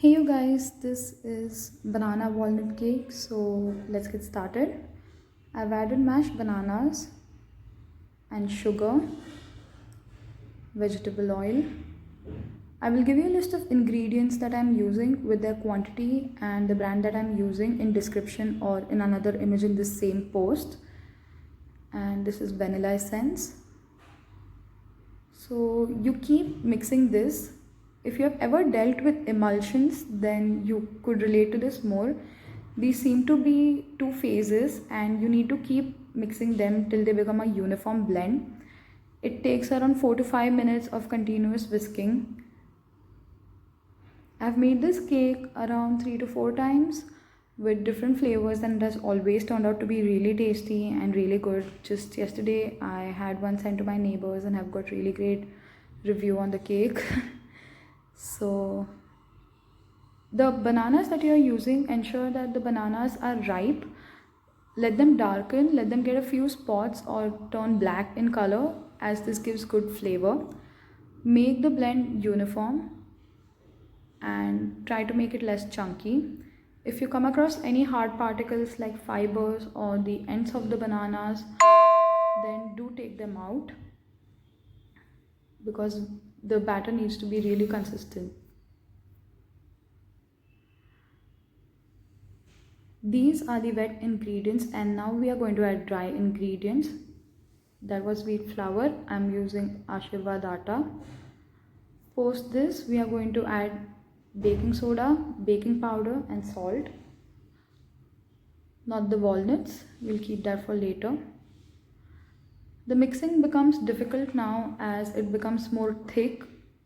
Hey you guys, this is banana walnut cake. So let's get started. I've added mashed bananas and sugar, vegetable oil. I will give you a list of ingredients that I'm using with their quantity and the brand that I'm using in description or in another image in this same post. And this is vanilla essence. So you keep mixing this. If you have ever dealt with emulsions, then you could relate to this more. These seem to be two phases and you need to keep mixing them till they become a uniform blend. It takes around 4 to 5 minutes of continuous whisking. I've made this cake around 3 to 4 times with different flavors and it has always turned out to be really tasty and really good. Just yesterday I had one sent to my neighbors and have got really great review on the cake. So the bananas that you are using, ensure that the bananas are ripe. Let them darken, let them get a few spots or turn black in color, as this gives good flavor. Make the blend uniform and try to make it less chunky. If you come across any hard particles like fibers or the ends of the bananas, then do take them out because the batter needs to be really consistent. These are the wet ingredients and now we are going to add dry ingredients. That was wheat flour. I'm using Ashirvad atta. Post this, we are going to add baking soda, baking powder and salt. Not the walnuts, we'll keep that for later. The mixing becomes difficult now as it becomes more thick,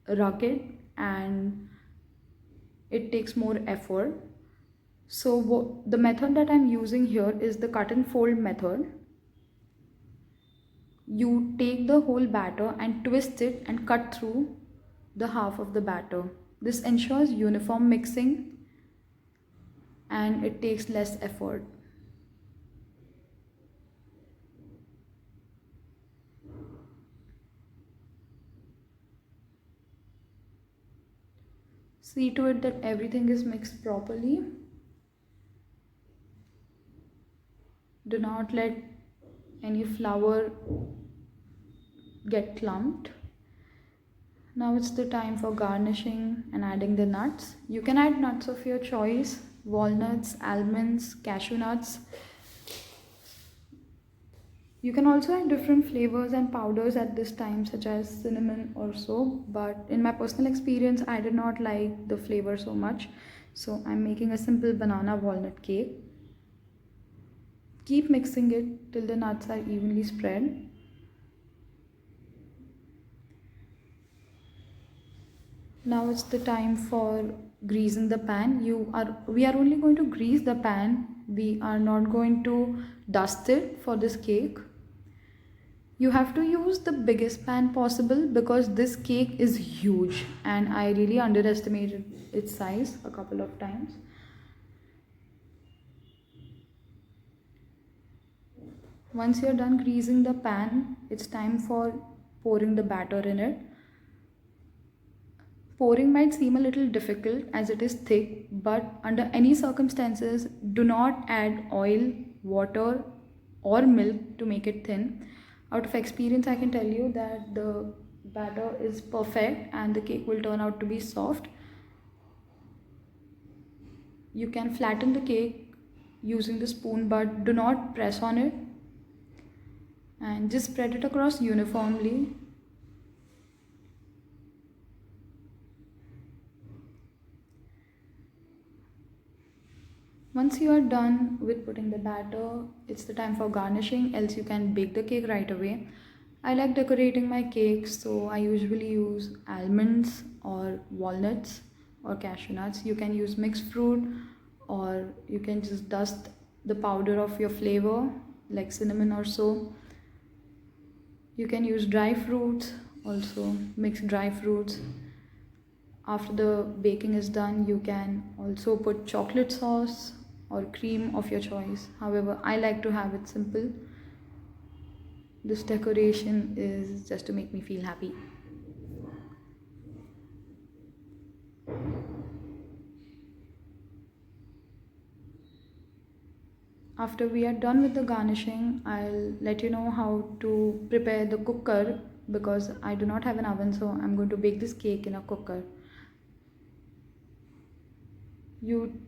rugged and it takes more effort. So the method that I'm using here is the cut and fold method. You take the whole batter and twist it and cut through the half of the batter. This ensures uniform mixing and it takes less effort. See to it that everything is mixed properly. Do not let any flour get clumped. Now it's the time for garnishing and adding the nuts. You can add nuts of your choice, walnuts, almonds, cashew nuts. You can also add different flavors and powders at this time, such as cinnamon or so, but in my personal experience I did not like the flavor so much, so I'm making a simple banana walnut cake. Keep mixing it till the nuts are evenly spread. Now it's the time for greasing the pan. We are only going to grease the pan. We are not going to dust it for this cake. You have to use the biggest pan possible because this cake is huge and I really underestimated its size a couple of times. Once you're done greasing the pan, it's time for pouring the batter in it. Pouring might seem a little difficult as it is thick, but under any circumstances, do not add oil, water, or milk to make it thin. Out of experience, I can tell you that the batter is perfect and the cake will turn out to be soft. You can flatten the cake using the spoon, but do not press on it and just spread it across uniformly. Once you are done with putting the batter, it's the time for garnishing, else you can bake the cake right away. I like decorating my cakes, so I usually use almonds or walnuts or cashew nuts. You can use mixed fruit or you can just dust the powder of your flavor like cinnamon or so. You can use dry fruits, also mix dry fruits. After the baking is done, you can also put chocolate sauce or cream of your choice. However, I like to have it simple. This decoration is just to make me feel happy. After we are done with the garnishing, I'll let you know how to prepare the cooker, because I do not have an oven, so I'm going to bake this cake in a cooker. You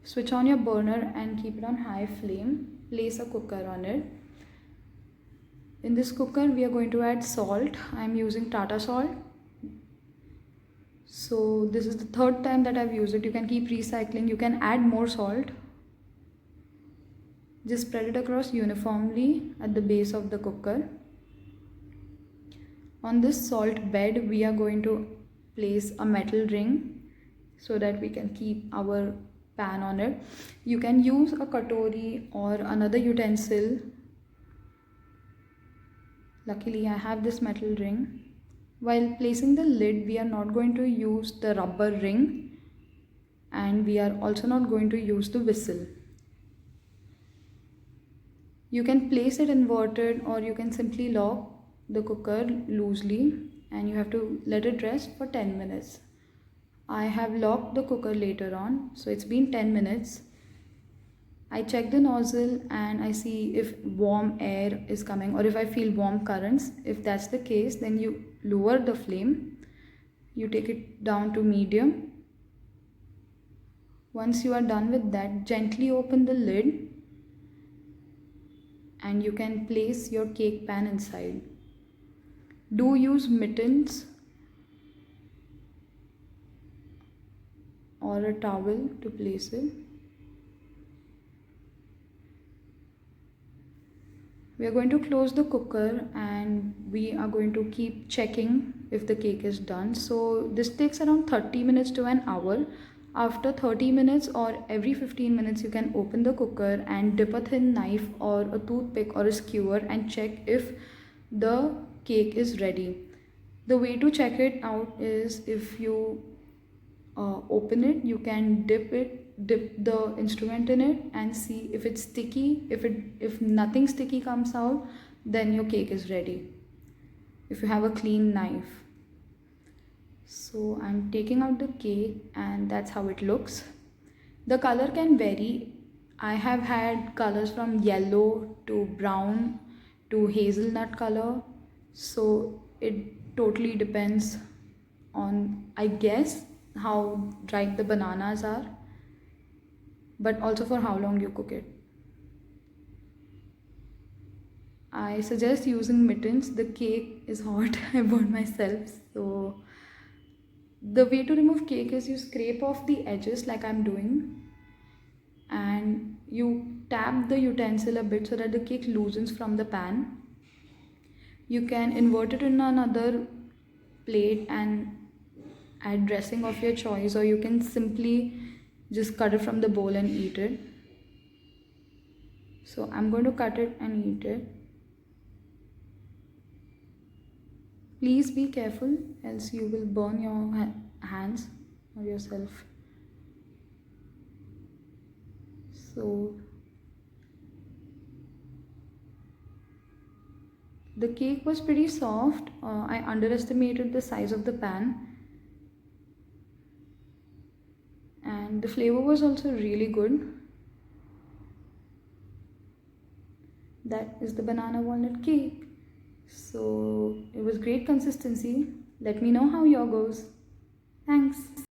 switch on your burner and keep it on high flame. Place a cooker on it. In this cooker we are going to add salt. I'm using Tata salt. So this is the third time that I've used it. You can keep recycling. You can add more salt. Just spread it across uniformly at the base of the cooker. On this salt bed we are going to place a metal ring so that we can keep our pan on it. You can use a katori or another utensil. Luckily I have this metal ring. While placing the lid, we are not going to use the rubber ring, and we are also not going to use the whistle. You can place it inverted, or you can simply lock the cooker loosely, and you have to let it rest for 10 minutes. I have locked the cooker later on, so it's been 10 minutes. I check the nozzle and I see if warm air is coming, or if I feel warm currents. If that's the case, then you lower the flame. You take it down to medium. Once you are done with that, gently open the lid and you can place your cake pan inside. Do use mittens or a towel to place it. We are going to close the cooker and we are going to keep checking if the cake is done. So this takes around 30 minutes to an hour. After 30 minutes or every 15 minutes, you can open the cooker and dip a thin knife or a toothpick or a skewer and check if the cake is ready. The way to check it out is, if you open it, you can dip the instrument in it and see if it's sticky. If nothing sticky comes out, then your cake is ready, if you have a clean knife. So I'm taking out the cake and that's how it looks. The color can vary. I have had colors from yellow to brown to hazelnut color, so it totally depends on, I guess, how ripe the bananas are, but also for how long you cook it. I suggest using mittens. The cake is hot. I burned myself. So the way to remove cake is you scrape off the edges like I'm doing, and you tap the utensil a bit so that the cake loosens from the pan. You can invert it in another plate and add dressing of your choice, or you can simply just cut it from the bowl and eat it. So I'm going to cut it and eat it. Please be careful, else you will burn your hands or yourself. So the cake was pretty soft. I underestimated the size of the pan, and the flavor was also really good. That is the banana walnut cake. So it was great consistency. Let me know how yours goes. Thanks.